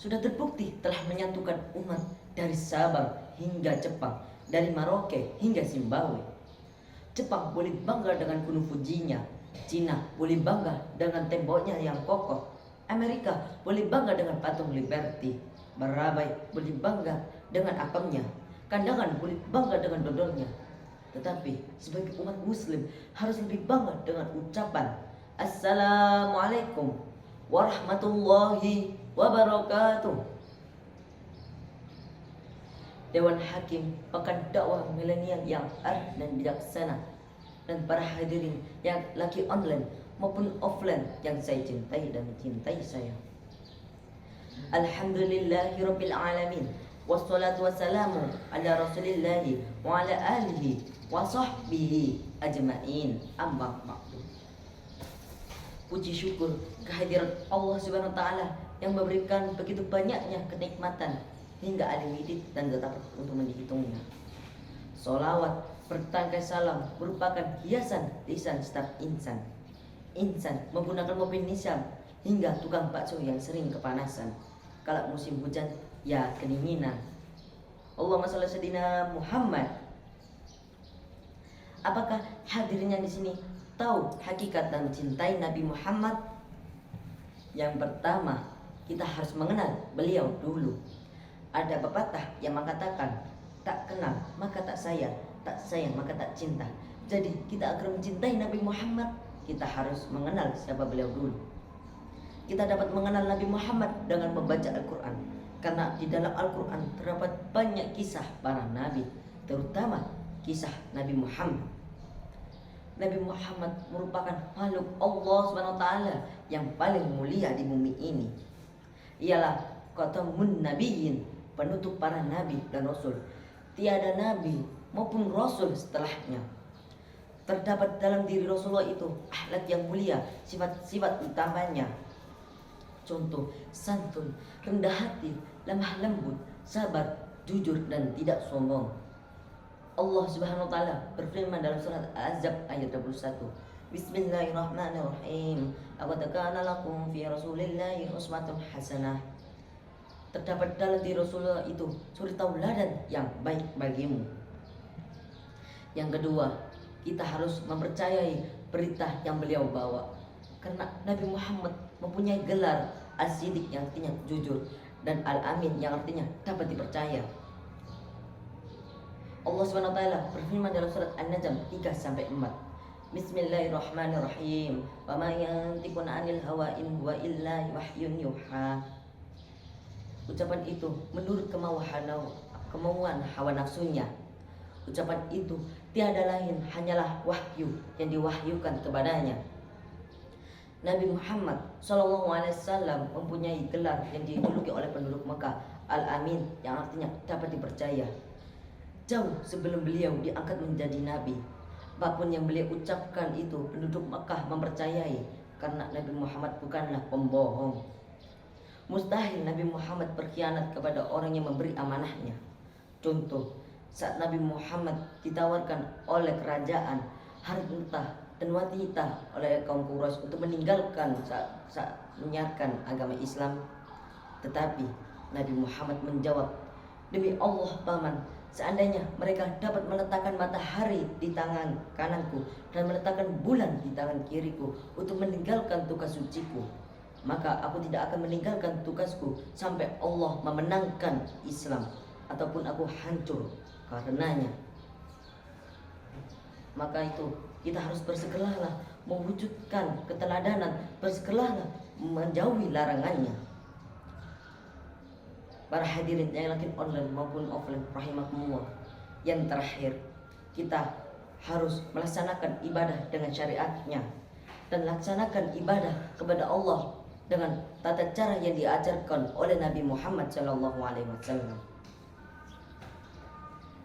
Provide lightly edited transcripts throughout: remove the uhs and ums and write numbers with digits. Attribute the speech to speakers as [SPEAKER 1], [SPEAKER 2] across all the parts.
[SPEAKER 1] sudah terbukti telah menyatukan umat dari Sabang hingga Jepang, dari Merauke hingga Zimbabwe. Jepang boleh bangga dengan gunung Fujinya, Cina boleh bangga dengan temboknya yang kokoh, Amerika boleh bangga dengan patung Liberty, Barabai boleh bangga dengan apemnya, Kandangan boleh bangga dengan dodolnya. Tetapi sebagai umat muslim harus lebih bangga dengan ucapan Assalamualaikum warahmatullahi wabarakatuh. Dewan Hakim Pekan Dakwah Milenial yang arif dan bijaksana, dan para hadirin yang laki online maupun offline yang saya cintai dan mencintai saya. Alhamdulillahirabbil alamin. Wassalatu wassalamu ala rasulillahi wa ala alihi wa sahbihi ajma'in. Amma ba'du. Puji syukur kehadirat Allah Subhanahu wa taala yang memberikan begitu banyaknya kenikmatan hingga unlimited dan tak untuk menghitungnya. Salawat bertangkai salam merupakan hiasan lisan setiap insan. Insan menggunakan mobil Nissan hingga tukang bakso yang sering kepanasan. Kalau musim hujan, ya kedinginan. Allahumma shalli ala sayyidina Muhammad. Apakah hadirnya di sini tahu hakikat dan mencintai Nabi Muhammad? Yang pertama, kita harus mengenal beliau dulu. Ada pepatah yang mengatakan, tak kenal maka tak sayang, tak sayang maka tak cinta. Jadi kita agar mencintai Nabi Muhammad, kita harus mengenal siapa beliau dulu. Kita dapat mengenal Nabi Muhammad dengan membaca Al-Quran, karena di dalam Al-Quran terdapat banyak kisah para nabi, terutama kisah Nabi Muhammad. Nabi Muhammad merupakan makhluk Allah SWT yang paling mulia di bumi ini. Ialah khatamun nabiyyin, penutup para nabi dan rasul. Tiada nabi maupun rasul setelahnya. Terdapat dalam diri Rasulullah itu akhlak yang mulia, sifat-sifat utamanya. Contoh, santun, rendah hati, lemah lembut, sabar, jujur dan tidak sombong. Allah Subhanahu wa taala berfirman dalam surat Al-Ahzab ayat 21. Bismillahirrahmanirrahim. Laqad kana lakum fi Rasulillahi uswatun hasanah. Terdapat dalam diri Rasulullah itu suri tauladan yang baik bagimu. Yang kedua, kita harus mempercayai berita yang beliau bawa. Karena Nabi Muhammad mempunyai gelar As-Siddiq yang artinya jujur, dan Al-Amin yang artinya dapat dipercaya. Allah SWT berfirman dalam surat An-Najm 3-4. Bismillahirrahmanirrahim. Wa ma yantiqu 'anil hawa in huwa illa wahyun yuha. Ucapan itu menurut kemauan hawa nafsunya. Ucapan itu tiada lain hanyalah wahyu yang diwahyukan kepadanya. Nabi Muhammad SAW mempunyai gelar yang dijuluki oleh penduduk Mekah Al-Amin, yang artinya dapat dipercaya. Jauh sebelum beliau diangkat menjadi nabi, apapun yang beliau ucapkan itu penduduk Mekah mempercayai, karena Nabi Muhammad bukanlah pembohong. Mustahil Nabi Muhammad berkhianat kepada orang yang memberi amanahnya. Contoh, saat Nabi Muhammad ditawarkan oleh kerajaan harta dan wanita oleh kaum Quraisy untuk meninggalkan saat menyiarkan agama Islam, tetapi Nabi Muhammad menjawab, demi Allah paman, seandainya mereka dapat meletakkan matahari di tangan kananku dan meletakkan bulan di tangan kiriku untuk meninggalkan tugas suciku, maka aku tidak akan meninggalkan tugasku sampai Allah memenangkan Islam ataupun aku hancur karenanya. Maka itu kita harus bersegeralah mewujudkan keteladanan, bersegeralah menjauhi larangannya. Para hadirin yang lagi online maupun offline rahimakumullah. Yang terakhir, kita harus melaksanakan ibadah dengan syariatnya, dan laksanakan ibadah kepada Allah dengan tata cara yang diajarkan oleh Nabi Muhammad SAW.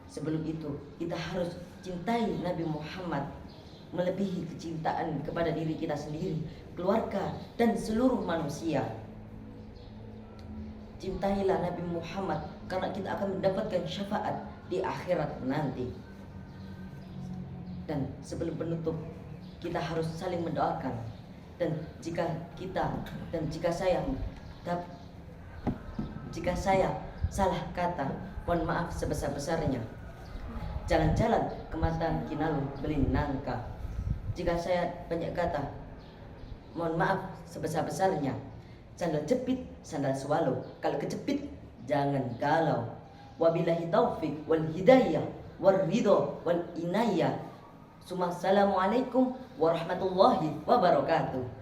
[SPEAKER 1] Sebelum itu, kita harus cintai Nabi Muhammad melebihi kecintaan kepada diri kita sendiri, keluarga, dan seluruh manusia. Cintailah Nabi Muhammad karena kita akan mendapatkan syafaat di akhirat nanti. Dan sebelum penutup, kita harus saling mendoakan. Dan jika saya Jika saya salah kata, mohon maaf sebesar-besarnya. Jalan-jalan ke Matan Kinalu beli nangka. Jika saya banyak kata, mohon maaf sebesar-besarnya. Sandal jepit, sandal swallow. Kalau kejepit, jangan galau. Wabillahi taufik wal hidayah wal ridho wal inayah. Assalamualaikum warahmatullahi wabarakatuh.